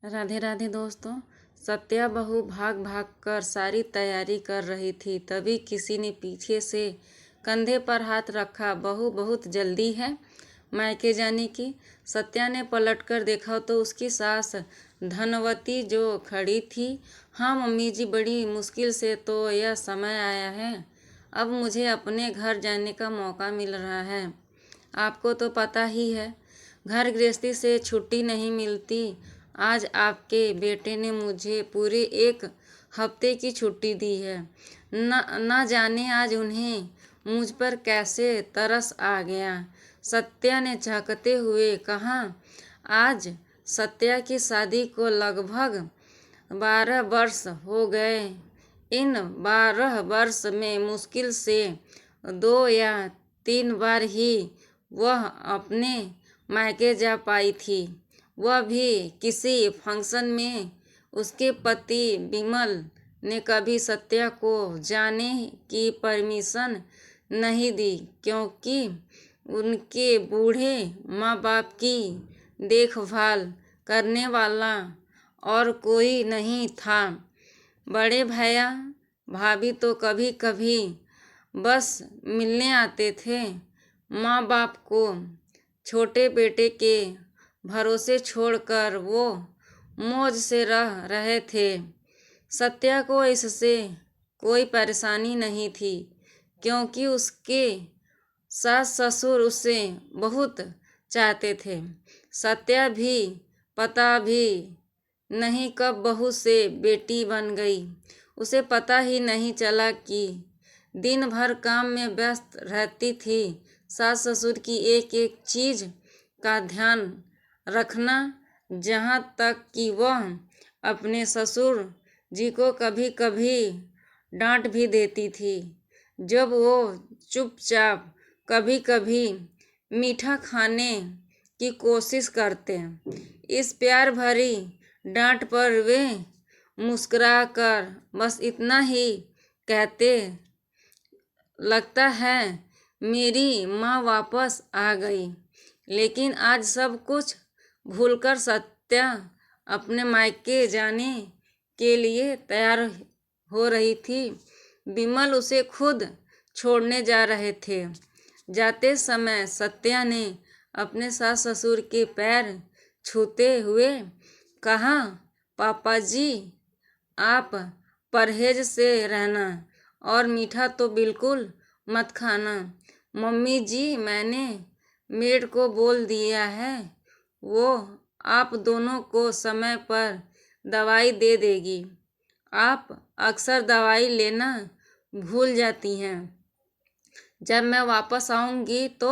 राधे राधे दोस्तों। सत्या बहू भाग भाग कर सारी तैयारी कर रही थी, तभी किसी ने पीछे से कंधे पर हाथ रखा। बहू बहुत जल्दी है मायके जाने की। सत्या ने पलटकर देखा तो उसकी सास धनवती जो खड़ी थी। हाँ मम्मी जी, बड़ी मुश्किल से तो यह समय आया है। अब मुझे अपने घर जाने का मौका मिल रहा है। आपको तो पता ही है, घर गृहस्थी से छुट्टी नहीं मिलती। आज आपके बेटे ने मुझे पूरे 1 हफ्ते की छुट्टी दी है। न जाने आज उन्हें मुझ पर कैसे तरस आ गया। सत्या ने झकते हुए कहा। आज सत्या की शादी को लगभग 12 वर्ष हो गए। इन 12 वर्ष में मुश्किल से 2 या 3 बार ही वह अपने मायके जा पाई थी, वह भी किसी फंक्शन में। उसके पति विमल ने कभी सत्या को जाने की परमिशन नहीं दी, क्योंकि उनके बूढ़े माँ बाप की देखभाल करने वाला और कोई नहीं था। बड़े भैया भाभी तो कभी कभी बस मिलने आते थे। माँ बाप को छोटे बेटे के भरोसे छोड़कर वो मौज से रह रहे थे। सत्या को इससे कोई परेशानी नहीं थी, क्योंकि उसके सास ससुर उसे बहुत चाहते थे। सत्या भी पता भी नहीं कब बहू से बेटी बन गई। उसे पता ही नहीं चला कि दिन भर काम में व्यस्त रहती थी। सास ससुर की एक एक चीज़ का ध्यान रखना, जहाँ तक कि वह अपने ससुर जी को कभी कभी डांट भी देती थी, जब वो चुपचाप कभी कभी मीठा खाने की कोशिश करते। इस प्यार भरी डांट पर वे मुस्कुराकर बस इतना ही कहते, लगता है मेरी माँ वापस आ गई। लेकिन आज सब कुछ भूलकर सत्या अपने मायके जाने के लिए तैयार हो रही थी। विमल उसे खुद छोड़ने जा रहे थे। जाते समय सत्या ने अपने सास ससुर के पैर छूते हुए कहा, पापा जी आप परहेज से रहना और मीठा तो बिल्कुल मत खाना। मम्मी जी मैंने मेड को बोल दिया है, वो आप दोनों को समय पर दवाई दे देगी। आप अक्सर दवाई लेना भूल जाती हैं। जब मैं वापस आऊँगी तो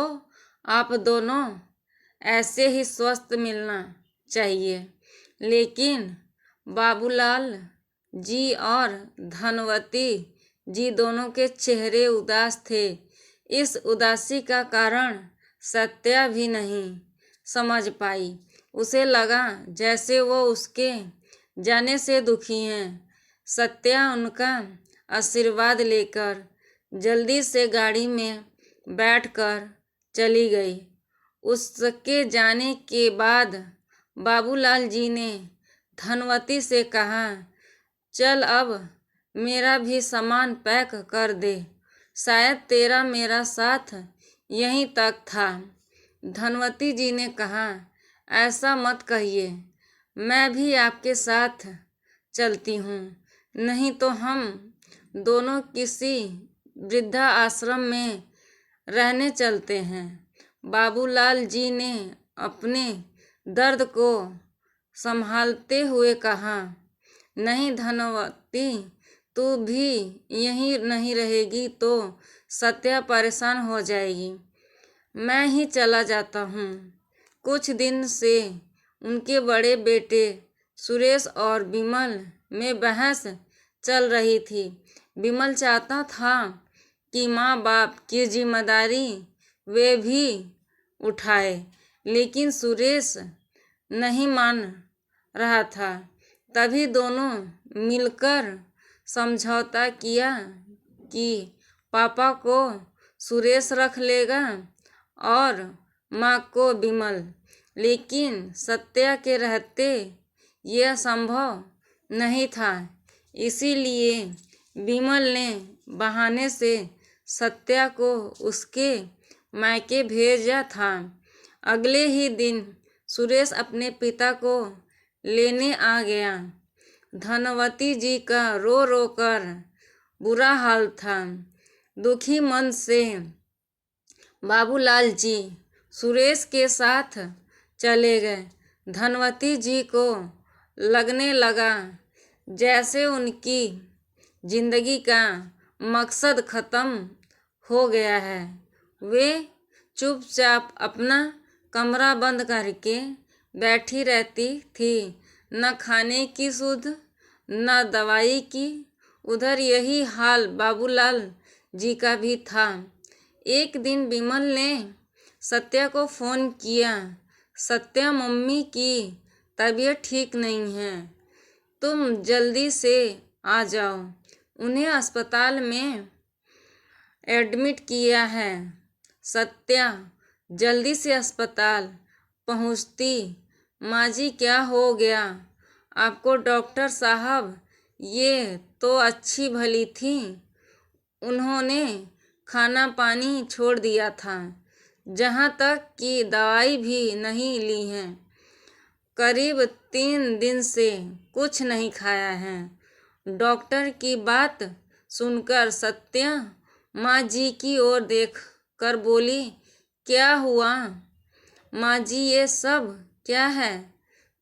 आप दोनों ऐसे ही स्वस्थ मिलना चाहिए। लेकिन बाबूलाल जी और धनवती जी दोनों के चेहरे उदास थे। इस उदासी का कारण सत्या भी नहीं समझ पाई। उसे लगा जैसे वो उसके जाने से दुखी हैं। सत्या उनका आशीर्वाद लेकर जल्दी से गाड़ी में बैठकर चली गई। उसके जाने के बाद बाबूलाल जी ने धनवती से कहा, चल अब मेरा भी सामान पैक कर दे, शायद तेरा मेरा साथ यहीं तक था। धनवती जी ने कहा, ऐसा मत कहिए, मैं भी आपके साथ चलती हूँ, नहीं तो हम दोनों किसी वृद्धा आश्रम में रहने चलते हैं। बाबूलाल जी ने अपने दर्द को संभालते हुए कहा, नहीं धनवती, तू भी यहीं नहीं रहेगी तो सत्या परेशान हो जाएगी। मैं ही चला जाता हूँ। कुछ दिन से उनके बड़े बेटे सुरेश और विमल में बहस चल रही थी। विमल चाहता था कि माँ बाप की जिम्मेदारी वे भी उठाए, लेकिन सुरेश नहीं मान रहा था। तभी दोनों मिलकर समझौता किया कि पापा को सुरेश रख लेगा और माँ को विमल। लेकिन सत्या के रहते यह संभव नहीं था। इसीलिए विमल ने बहाने से सत्या को उसके मायके भेजा था। अगले ही दिन सुरेश अपने पिता को लेने आ गया। धनवती जी का रो रो कर बुरा हाल था। दुखी मन से बाबूलाल जी सुरेश के साथ चले गए। धनवती जी को लगने लगा जैसे उनकी जिंदगी का मकसद खत्म हो गया है। वे चुपचाप अपना कमरा बंद करके बैठी रहती थी, न खाने की सुध न दवाई की। उधर यही हाल बाबूलाल जी का भी था। एक दिन विमल ने सत्या को फ़ोन किया। सत्या, मम्मी की तबीयत ठीक नहीं है, तुम जल्दी से आ जाओ। उन्हें अस्पताल में एडमिट किया है। सत्या जल्दी से अस्पताल पहुंचती। माँ जी, क्या हो गया आपको? डॉक्टर साहब ये तो अच्छी भली थी, उन्होंने खाना पानी छोड़ दिया था, जहाँ तक कि दवाई भी नहीं ली है। करीब 3 दिन से कुछ नहीं खाया है। डॉक्टर की बात सुनकर सत्या माँ जी की ओर देख कर बोली, क्या हुआ माँ जी, ये सब क्या है?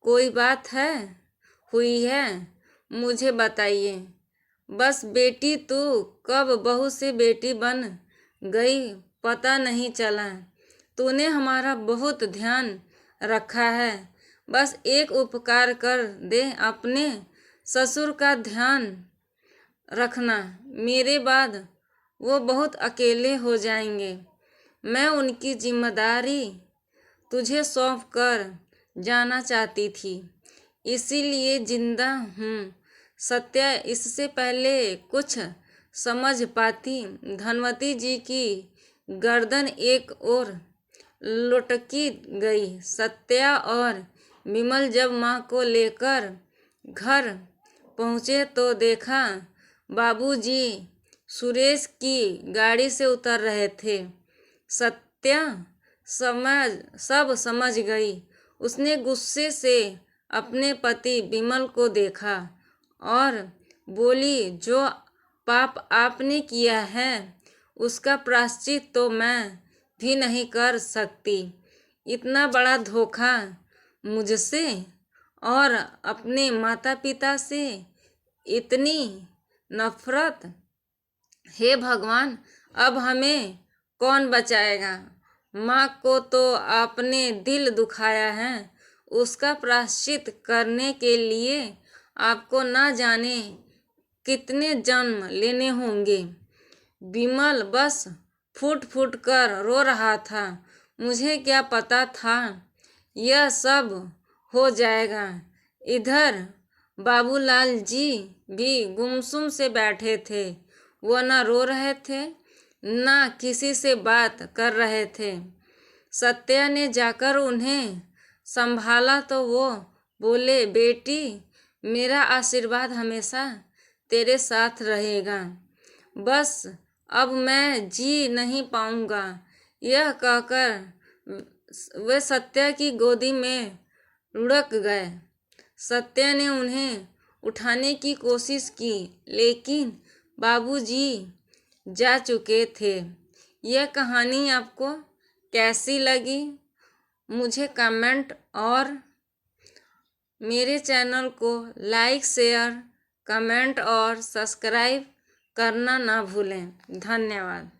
कोई बात है हुई है? मुझे बताइए। बस बेटी, तू कब बहू से बेटी बन गई पता नहीं चला। तूने हमारा बहुत ध्यान रखा है। बस एक उपकार कर दे, अपने ससुर का ध्यान रखना। मेरे बाद वो बहुत अकेले हो जाएंगे। मैं उनकी जिम्मेदारी तुझे सौंप कर जाना चाहती थी, इसीलिए जिंदा हूँ। सत्या इससे पहले कुछ समझ पाती, धनवती जी की गर्दन एक ओर लुढ़की गई। सत्या और विमल जब माँ को लेकर घर पहुँचे तो देखा बाबूजी सुरेश की गाड़ी से उतर रहे थे। सत्या सब समझ गई। उसने गुस्से से अपने पति विमल को देखा और बोली, जो पाप आपने किया है उसका प्रायश्चित तो मैं भी नहीं कर सकती। इतना बड़ा धोखा मुझसे और अपने माता पिता से, इतनी नफरत। हे भगवान, अब हमें कौन बचाएगा? माँ को तो आपने दिल दुखाया है, उसका प्रायश्चित करने के लिए आपको ना जाने कितने जन्म लेने होंगे। विमल बस फूट फूट कर रो रहा था। मुझे क्या पता था यह सब हो जाएगा। इधर बाबूलाल जी भी गुमसुम से बैठे थे। वो न रो रहे थे न किसी से बात कर रहे थे। सत्या ने जाकर उन्हें संभाला तो वो बोले, बेटी, मेरा आशीर्वाद हमेशा तेरे साथ रहेगा। बस अब मैं जी नहीं पाऊंगा। यह कहकर वे सत्या की गोदी में लुढ़क गए। सत्या ने उन्हें उठाने की कोशिश की, लेकिन बाबूजी जा चुके थे। यह कहानी आपको कैसी लगी मुझे कमेंट और मेरे चैनल को लाइक, शेयर, कमेंट और सब्सक्राइब करना ना भूलें। धन्यवाद।